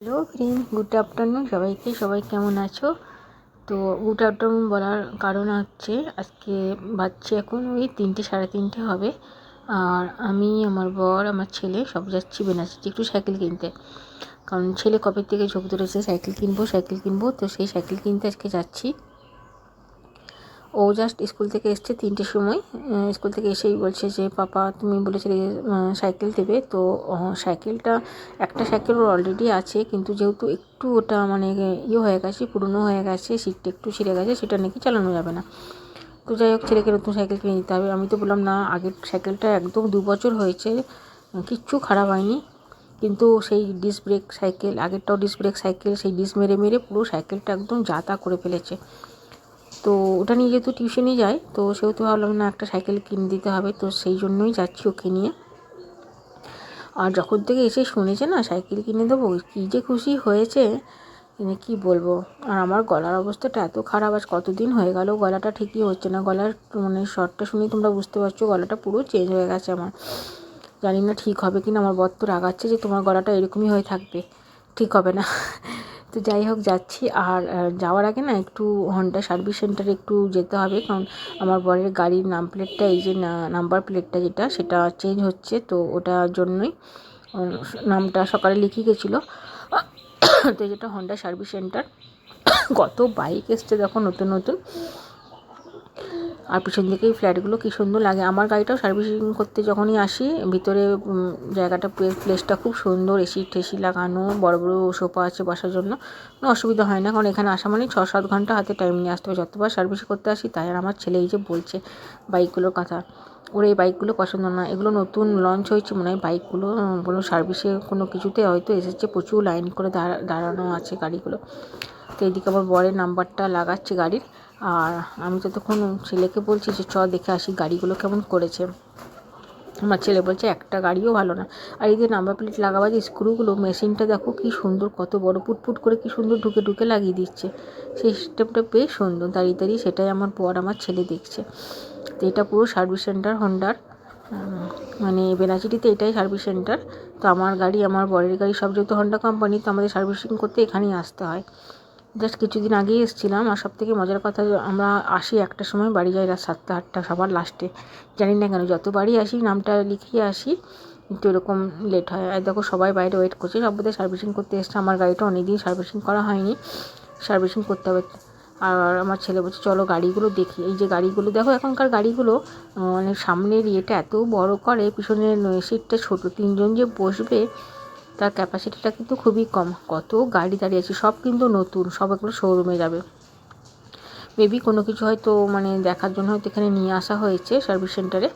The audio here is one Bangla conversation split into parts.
হ্যালো ফ্রেন্ড, গুড আফটারনুন সবাইকে। সবাই কেমন আছো? তো গুড আফটারনুন বলার কারণ হচ্ছে আজকে বাজছে এখন ওই 3টে সাড়ে 3টে হবে। আর আমি, আমার বর, আমার ছেলে সব যাচ্ছি বেনারসি একটু সাইকেল কিনতে। কারণ ছেলে কবে থেকে ঝোঁক ধরেছে সাইকেল কিনবো, তো সেই সাইকেল কিনতে আজকে যাচ্ছি। ও জাস্ট স্কুল থেকে এসছে 3টের সময়। স্কুল থেকে এসেই বলছে যে পাপা তুমি বলেছিলে সাইকেল দেবে, তো সাইকেলটা একটা সাইকেল ওর অলরেডি আছে, কিন্তু যেহেতু একটু ওটা মানে হয়ে গেছে, পুরনো হয়ে গেছে, সিটটা একটু ছিঁড়ে গেছে, সেটা নাকি চালানো যাবে না। তো যাই হোক, ছেলেকে নতুন সাইকেল কিনে দিতে হবে। আমি তো বললাম না, আগের সাইকেলটা একদম 2 বছর হয়েছে, কিচ্ছু খারাপ হয়নি, কিন্তু সেই ডিস্ক ব্রেক সাইকেল, আগেরটাও ডিস্ক ব্রেক সাইকেল, সেই ডিস্ক মেরে মেরে পুরো সাইকেলটা একদম যাতা করে ফেলেছে। তো ওটা নিয়ে যেহেতু টিউশনে যায়, তো সেহেতু ভাবলাম না একটা সাইকেল কিনে দিতে হবে, তো সেই জন্যই যাচ্ছি ওকে নিয়ে। আর যখন থেকে এসে শুনেছে না সাইকেল কিনে দেবো, কী যে খুশি হয়েছে মানে কী বলবো। আর আমার গলার অবস্থাটা এত খারাপ, আজ কতদিন হয়ে গেল গলাটা ঠিকই হচ্ছে না। গলার মানে স্বরটা শুনেই তোমরা বুঝতে পারছো গলাটা পুরো চেঞ্জ হয়ে গেছে আমার। জানি না ঠিক হবে কি না। আমার বর তো রাগাচ্ছে যে তোমার গলাটা এরকমই হয়ে থাকবে, ঠিক হবে না। তো যাই হোক যাচ্ছি। আর যাওয়ার আগে না একটু হন্ডা সার্ভিস সেন্টারে একটু যেতে হবে, কারণ আমার বরের গাড়ির নাম প্লেটটা, এই যে নাম্বার প্লেটটা যেটা, সেটা চেঞ্জ হচ্ছে, তো ওটার জন্যই নামটা সকালে লিখে গেছিলো। তো যেটা হন্ডা সার্ভিস সেন্টার, কত বাইক এসছে দেখো নতুন নতুন। আর পিছন দিকে এই ফ্ল্যাটগুলো কী সুন্দর লাগে। আমার গাড়িটাও সার্ভিসিং করতে যখনই আসি, ভিতরে জায়গাটা প্লেসটা খুব সুন্দর, এসি টেসি লাগানো, বড় বড় সোফা আছে বসার জন্য, কোনো অসুবিধা হয় না। কারণ এখানে আসা মানে 6-7 ঘন্টা হাতে টাইম নিয়ে আসতে হবে যতবার সার্ভিস করতে আসি তাই। আর আমার ছেলে এই যে বলছে বাইকগুলোর কথা, ওর এই বাইকগুলো পছন্দ না, এগুলো নতুন লঞ্চ হয়েছে মনে হয় বাইকগুলো, বলুন সার্ভিসে কোনো কিছুতে হয়তো এসেছে, প্রচুর লাইন করে দাঁড়ানো আছে গাড়িগুলো। তো এইদিকে আমার বরের নাম্বারটা লাগাচ্ছে গাড়ির, আর আমি ততক্ষণ ছেলেকে বলছি যে দেখে আসি গাড়িগুলো কেমন করেছে। আমার ছেলে বলছে একটা গাড়িও ভালো না। আর এই যে নাম্বার প্লেট লাগাবার যে স্ক্রুগুলো, মেশিনটা দেখো কী সুন্দর, কত বড় পুটপুট করে কী সুন্দর ঢুকে ঢুকে লাগিয়ে দিচ্ছে। সেই সিস্টেমটা বেশ সুন্দর, দাঁড়িয়ে দাঁড়িয়ে সেটাই আমার বর আমার ছেলে দেখছে। তো এটা পুরো সার্ভিস সেন্টার হন্ডার, মানে বেনাচিটিতে এটাই সার্ভিস সেন্টার। তো আমার গাড়ি, আমার বরের গাড়ি সব যেহেতু হন্ডা কোম্পানি, তো আমাদের সার্ভিসিং করতে এখানেই আসতে হয়। জাস্ট কিছুদিন আগেই এসেছিলাম। আর সবথেকে মজার কথা, আমরা আসি 1টার সময়, বাড়ি যাই রাত 7টা 8টা সবার লাস্টে। জানি না কেন যতবারই আসি নামটা লিখিয়ে আসি, কিন্তু এরকম লেট হয়। আর দেখো সবাই বাইরে ওয়েট করছে, সব বোধহয় সার্ভিসিং করতে এসছে। আমার গাড়িটা অনেকদিন সার্ভিসিং করা হয়নি, সার্ভিসিং করতে হবে। আর আমার ছেলে বলছে চলো গাড়িগুলো দেখি। এই যে গাড়িগুলো দেখো, এখনকার গাড়িগুলো মানে সামনের ইয়েটা এত বড় করে, পিছনের সিটটা ছোট, 3জন যে বসবে তার ক্যাপাসিটিটা কিন্তু খুবই কম। কত গাড়ি দাঁড়িয়ে আছে, সব কিন্তু নতুন, সব এগুলো শোরুমে যাবে। মেবি কোনো কিছু হয়তো মানে দেখার জন্য হয়তো এখানে নিয়ে আসা হয়েছে সার্ভিস সেন্টারে।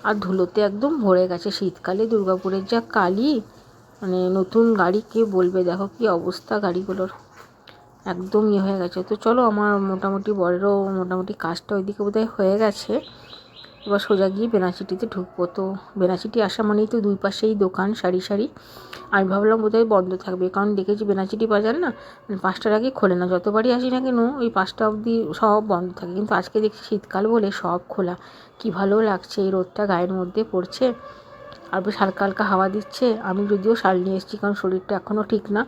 আর ধুলোতে একদম ভরে গেছে, শীতকালে দুর্গাপুরের যা কালি, মানে নতুন গাড়ি কে বলবে, দেখো কি অবস্থা গাড়িগুলোর, একদম হয়ে গেছে। তো চলো, আমার মোটামুটি বড়েরও মোটামুটি কাজটা ওইদিকে বোধহয় হয়ে গেছে। এবার সোজা গিয়ে বেনাচিটিতে ঢুকবো। তো বেনাচিটি আসা মানেই তো দুই পাশেই দোকান সারি সারি। আমি ভাবলাম বোধহয় বন্ধ থাকবে, কারণ দেখেছি বেনাচিটি বাজার না 5টার আগে খোলে না। যতবারই আসি না কেন ওই 5টা অবধি সব বন্ধ থাকে, কিন্তু আজকে দেখছি শীতকাল বলে সব খোলা। কি ভালো লাগছে, এই রোদটা গায়ের মধ্যে পড়ছে, আর বেশ হালকা হালকা হাওয়া দিচ্ছে। আমি যদিও শাল নিয়ে এসেছি, কারণ শরীরটা এখনও ঠিক না,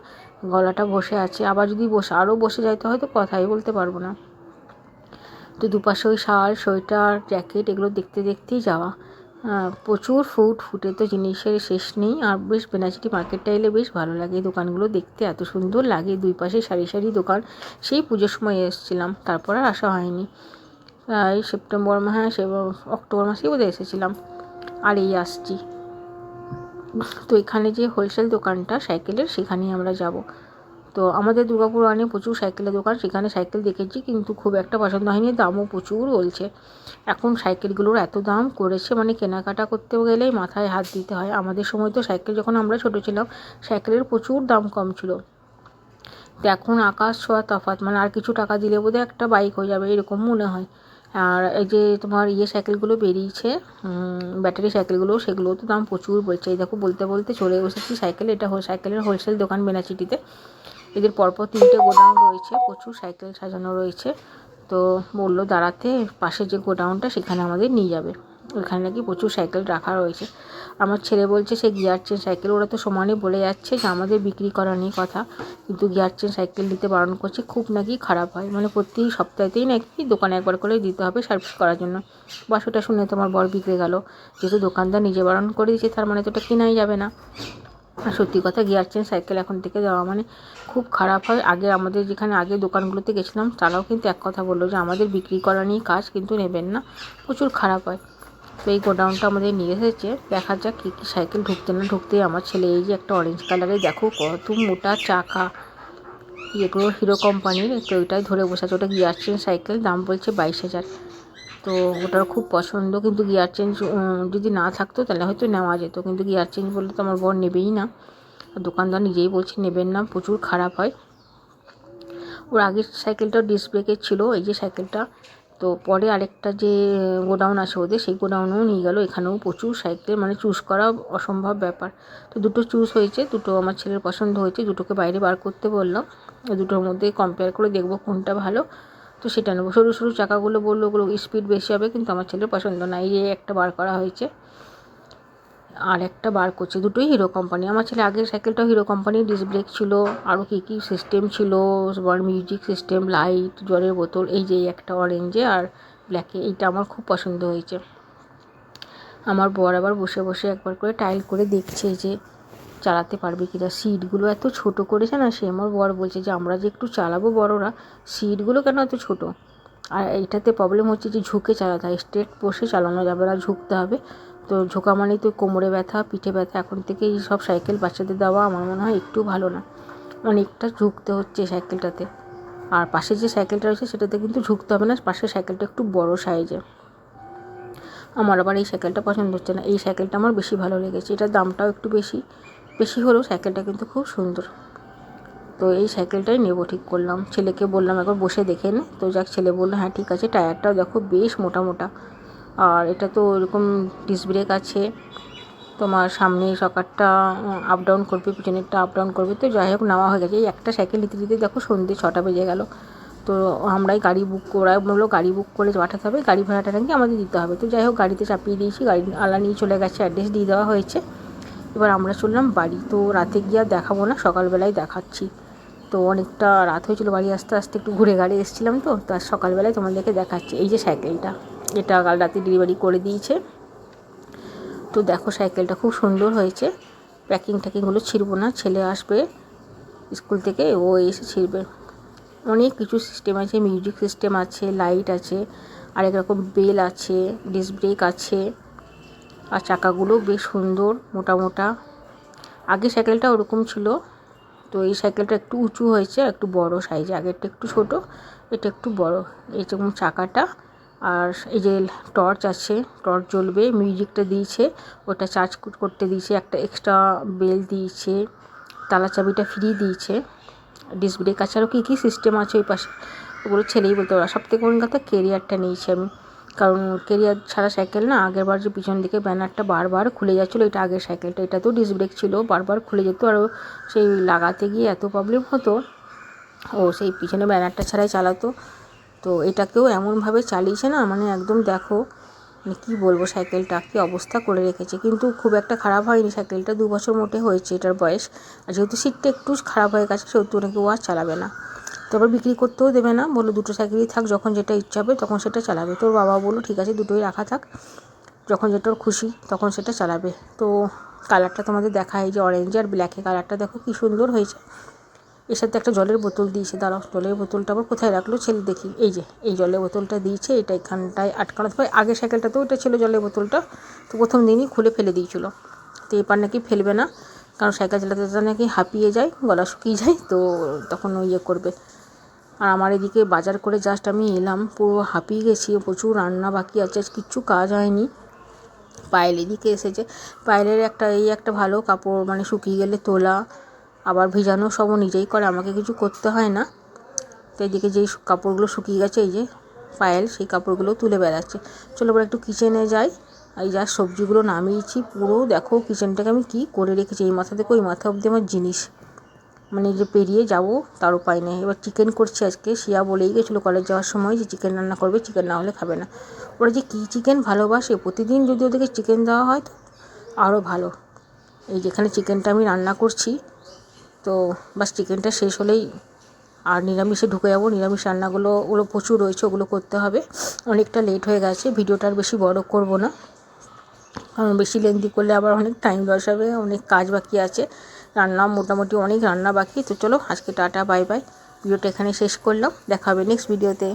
গলাটা বসে আছে। আবার যদি আরও বসে যায় তো হয়তো কথাই বলতে পারবো না। তো দুপাশে ওই শাল, সোয়েটার, জ্যাকেট এগুলো দেখতে দেখতেই যাওয়া। প্রচুর ফুটে তো জিনিসের শেষ নেই। আর বেশ বেনাচিটি মার্কেটটা এলে বেশ ভালো লাগে, দোকানগুলো দেখতে এত সুন্দর লাগে, দুই পাশে সারি সারি দোকান। সেই পুজোর সময় এসেছিলাম, তারপর আর আসা হয়নি। এই সেপ্টেম্বর অক্টোবর মাসেই বোধহয় এসেছিলাম, আর এই আসছি। তো এখানে যে হোলসেল দোকানটা সাইকেলের, সেখানেই আমরা যাব। তো আমাদের দুর্গাপুর অনেক প্রচুর সাইকেলের দোকান, সেখানে সাইকেল দেখেছি, কিন্তু খুব একটা পছন্দ হয়নি, দামও প্রচুর বলছে। এখন সাইকেলগুলোর এত দাম করেছে, মানে কেনাকাটা করতে গেলেই মাথায় হাত দিতে হয়। আমাদের সময় তো সাইকেল, যখন আমরা ছোটো ছিলাম, সাইকেলের প্রচুর দাম কম ছিল। তো এখন আকাশ ছোঁয়া তফাৎ, মানে আর কিছু টাকা দিলে বোধহয় একটা বাইক হয়ে যাবে এরকম মনে হয়। আর এই যে তোমার সাইকেলগুলো বেরিয়েছে, ব্যাটারি সাইকেলগুলো, সেগুলো তো দাম প্রচুর বলছে। এই দেখো বলতে বলতে চলে বসেছি সাইকেল। এটা সাইকেলের হোলসেল দোকান বেনাচিটিতে। এদের পরপর 3টে গোডাউন রয়েছে, প্রচুর সাইকেল সাজানো রয়েছে। তো বললো দাঁড়াতে, পাশে যে গোডাউনটা সেখানে আমাদের নিয়ে যাবে। ওখানে নাকি প্রচুর সাইকেল রাখা রয়েছে। আমার ছেলে বলছে সে গিয়ার চেন সাইকেল, ওরা তো সমানে বলে যাচ্ছে যে আমাদের বিক্রি করা নেই কথা, কিন্তু গিয়ার চেন সাইকেল দিতে বারণ করছে, খুব নাকি খারাপ হয়, মানে প্রতি সপ্তাহতেই নাকি দোকানে একবার করে দিতে হবে সার্ভিস করার জন্য। বাসুটা শুনে তোমার বর বিগড়ে গেল, যেহেতু দোকানদার নিজে বারণ করে দিয়েছে তার মানে তো ওটা কেনাই যাবে না। আর সত্যি কথা, গিয়ার চেন সাইকেল এখন থেকে দেওয়া মানে খুব খারাপ হয়। আগে আমাদের যেখানে আগে দোকানগুলোতে গেছিলাম তারাও কিন্তু এক কথা বললো যে আমাদের বিক্রি করা নিয়ে কাজ, কিন্তু নেবেন না, প্রচুর খারাপ হয়। তো এই গোডাউনটা আমাদের নিয়ে এসেছে, দেখা যাক কী কী সাইকেল ঢুকতে না ঢুকতেই আমার ছেলে এই যে একটা অরেঞ্জ কালারের, দেখো কত মোটা চাকা, এগুলো হিরো কোম্পানির, তো ওইটাই ধরে বসে আছে। ওটা গিয়ার চেন সাইকেল, দাম বলছে 22,000। তো ওটার খুব পছন্দ, কিন্তু গিয়ার চেঞ্জ যদি না থাকতো তাহলে হয়তো নেওয়া যেত, কিন্তু গিয়ার চেঞ্জ বললে তো আমার বর নেবেই না, দোকানদার নিজেই বলছে নেবেন না, প্রচুর খারাপ হয়। ওর আগের সাইকেলটা ডিস্ক ব্রেকের ছিল, এই যে সাইকেলটা। তো পরে আরেকটা যে গোডাউন আছে ওদের, সেই গোডাউনেও নিয়ে গেল, এখানেও প্রচুর সাইকেল, মানে চুজ করা অসম্ভব ব্যাপার। তো দুটো চুজ হয়েছে, দুটো আমার ছেলের পছন্দ হয়েছে, দুটোকে বাইরে বার করতে বললাম, দুটোর মধ্যে কম্পেয়ার করে দেখবো কোনটা ভালো, তো সেটা নেবো। সরু সরু চাকাগুলো বললো ওগুলো স্পিড বেশি হবে, কিন্তু আমার ছেলের পছন্দ না। এই যে একটা বার করা হয়েছে আর একটা বার করছে, দুটোই হিরো কোম্পানি। আমার ছেলে আগের সাইকেলটাও হিরো কোম্পানির, ডিস্ক ব্রেক ছিল, আরও কী কী সিস্টেম ছিল, মিউজিক সিস্টেম, লাইট, জলের বোতল। এই যে একটা অরেঞ্জে আর ব্ল্যাকে, এইটা আমার খুব পছন্দ হয়েছে। আমার বর আবার বসে বসে একবার করে ট্রায়াল করে দেখছে যে চালাতে পারবে কিনা। সিটগুলো এত ছোট করেছে না, সে আমার বর বলছে যে আমরা যে একটু চালাবো বড়রা, সিটগুলো কেন এত ছোট। আর এইটাতে প্রবলেম হচ্ছে যে ঝুঁকে চালাতে হয়, স্ট্রেট বসে চালানো যাবে না, ঝুঁকতে হবে। তো ঝোঁকা মানেই তো কোমরে ব্যথা, পিঠে ব্যথা। এখন থেকে এই সব সাইকেল বাচ্চাদের দেওয়া আমার মনে হয় একটু ভালো না, অনেকটা ঝুঁকতে হচ্ছে সাইকেলটাতে। আর পাশে যে সাইকেলটা রয়েছে সেটাতে কিন্তু ঝুঁকতে হবে না, পাশের সাইকেলটা একটু বড় সাইজের। আমার আবার এই সাইকেলটা পছন্দ হচ্ছে না, এই সাইকেলটা আমার বেশি ভালো লেগেছে। এটার দামটাও একটু বেশি হলেও সাইকেলটা কিন্তু খুব সুন্দর। তো এই সাইকেলটাই নেবো ঠিক করলাম। ছেলেকে বললাম একবার বসে দেখে নে, তো যাক ছেলে বললো হ্যাঁ ঠিক আছে। টায়ারটাও দেখো বেশ মোটা মোটা, আর এটা তো এরকম ডিস্ক ব্রেক আছে, তোমার সামনে সকারটা আপ ডাউন করবে, পিছনেরটা আপ ডাউন করবে। তো যাই হোক নেওয়া হয়ে গেছে। এই একটা সাইকেল নিতে নিতে দেখো সন্ধ্যে 6টা বেজে গেল। তো আমরাই গাড়ি বুক করা বললো, গাড়ি বুক করে পাঠাতে হবে, গাড়ি ভাড়াটা নাকি আমাদের দিতে হবে। তো যাই হোক গাড়িতে চাপিয়ে দিয়েছি, গাড়ি আলা নিয়ে চলে গেছে, অ্যাড্রেস দিয়ে দেওয়া হয়েছে। এবার আমরা চললাম বাড়ি। তো রাতে গিয়ে আর দেখাবো না, সকালবেলায় দেখাচ্ছি। তো অনেকটা রাত হয়েছিল, বাড়ি আস্তে আস্তে একটু ঘুরে গাড়ি এসেছিলাম, তো তার সকালবেলায় তোমাদেরকে দেখাচ্ছি। এই যে সাইকেলটা, এটা কাল রাতে ডেলিভারি করে দিয়েছে। তো দেখো সাইকেলটা খুব সুন্দর হয়েছে, প্যাকিং ট্যাকিংগুলো ছিঁড়বো না, ছেলে আসবে স্কুল থেকে, ও এসে ছিঁড়বে। অনেক কিছু সিস্টেম আছে, মিউজিক সিস্টেম আছে, লাইট আছে, আরেক রকম বেল আছে, ডিস্ক ব্রেক আছে, আর চাকাগুলো বেশ সুন্দর মোটা মোটা। আগে সাইকেলটা ওরকম ছিল, তো এই সাইকেলটা একটু উঁচু হয়েছে, একটু বড় সাইজে, আগেরটা একটু ছোট, এটা একটু বড়। এইরকম চাকাটা, আর এই যে টর্চ আছে, টর্চ জ্বলবে, মিউজিকটা দিয়েছে, ওটা চার্জ করতে দিয়েছে, একটা এক্সট্রা বেল দিয়েছে, তালা চাবিটা ফ্রি দিয়েছে, ডিস্ক ব্রেক আছে, আরও কী কী সিস্টেম আছে ওই পাশে, ওগুলো ছেলেই বলতে পারো। সবথেকে কোন কথা, কেরিয়ারটা নিয়েছি আমি, কারণ কেরিয়ার ছাড়া সাইকেল না, আগেরবার যে পিছন দিকে ব্যানারটা বারবার খুলে যাচ্ছিলো, এটা আগের সাইকেলটা, এটা তো ডিস্ক ব্রেক ছিল, বারবার খুলে যেত, আর সেই লাগাতে গিয়ে এত প্রবলেম হতো, ও সেই পিছনে ব্যানারটা ছাড়াই চালাতো। তো এটাকেও এমনভাবে চালিয়েছে না, মানে একদম দেখো, মানে কী বলবো, সাইকেলটা কী অবস্থা করে রেখেছে। কিন্তু খুব একটা খারাপ হয়নি সাইকেলটা, 2 বছর মোটে হয়েছে এটার বয়স। আর যেহেতু সিটটা একটু খারাপ হয়ে গেছে, সেহেতু নাকি ও আর চালাবে না। তো আবার বিক্রি করতেও দেবে না, বললো দুটো সাইকেলই থাক, যখন যেটা ইচ্ছা হবে তখন সেটা চালাবে। তোর বাবা বললো ঠিক আছে দুটোই রাখা থাক, যখন যেটা ওর খুশি তখন সেটা চালাবে। তো কালারটা তোমাদের দেখা, এই যে অরেঞ্জ আর ব্ল্যাকে কালারটা দেখো কী সুন্দর হয়েছে। এর সাথে একটা জলের বোতল দিয়েছে, দাঁড়াও জলের বোতলটা আবার কোথায় রাখলো ছেলে দেখি, এই যে এই জলের বোতলটা দিয়েছে, এটা এখানটায় আটকানো থাকবে। আগের সাইকেলটাতেও এটা ছিল জলের বোতলটা, তো প্রথম দিনই খুলে ফেলে দিয়েছিলো। তো এবার নাকি ফেলবে না, কারণ সাইকেল চালাতে নাকি হাঁপিয়ে যায়, গলা শুকিয়ে যায়, তো তখন ইয়ে করবে। আর আমার এদিকে বাজার করে জাস্ট আমি এলাম, পুরো হাঁপিয়ে গেছি, প্রচুর রান্না বাকি আছে, কিচ্ছু কাজ হয়নি। পায়েল এদিকে এসেছে, পায়েলের একটা ভালো কাপড়, মানে শুকিয়ে গেলে তোলা, আবার ভিজানো সবও নিজেই করে, আমাকে কিছু করতে হয় না। তো এদিকে যেই কাপড়গুলো শুকিয়ে গেছে, এই যে পায়েল সেই কাপড়গুলো তুলে বেড়াচ্ছে। চলো এবার একটু কিচেনে যাই। এই যা সবজিগুলো নামিয়েছি, পুরো দেখো কিচেনটাকে আমি কী করে রেখেছি, এই মাথা থেকে ওই মাথা অবধি আমার জিনিস। মানে যে পেরিয়ে যাব তার উপায় নেই। এবার চিকেন করছি আজকে। শিয়া বলেই গেছিলো কলেজ যাওয়ার সময় যে চিকেন রান্না করবে, চিকেন না হলে খাবে না। ওরা যে কী চিকেন ভালোবাসে, প্রতিদিন যদি ওদেরকে চিকেন দেওয়া হয় তো আরও ভালো। এই যেখানে চিকেনটা আমি রান্না করছি, তো বাস চিকেনটা শেষ হলেই আর নিরামিষে ঢুকে যাবো। নিরামিষ রান্নাগুলো ওগুলো প্রচুর রয়েছে, ওগুলো করতে হবে। অনেকটা লেট হয়ে গেছে, ভিডিওটা আর বেশি বড় করব না, কারণ বেশি লেন্দি করলে আবার অনেক টাইম লস হবে, অনেক কাজ বাকি আছে, রান্না মোটামুটি অনেক রান্না বাকি। তো চলো আজকে টাটা বাই বাই, ভিডিওটা এখানে শেষ করলাম, দেখা হবে নেক্সট ভিডিওতে।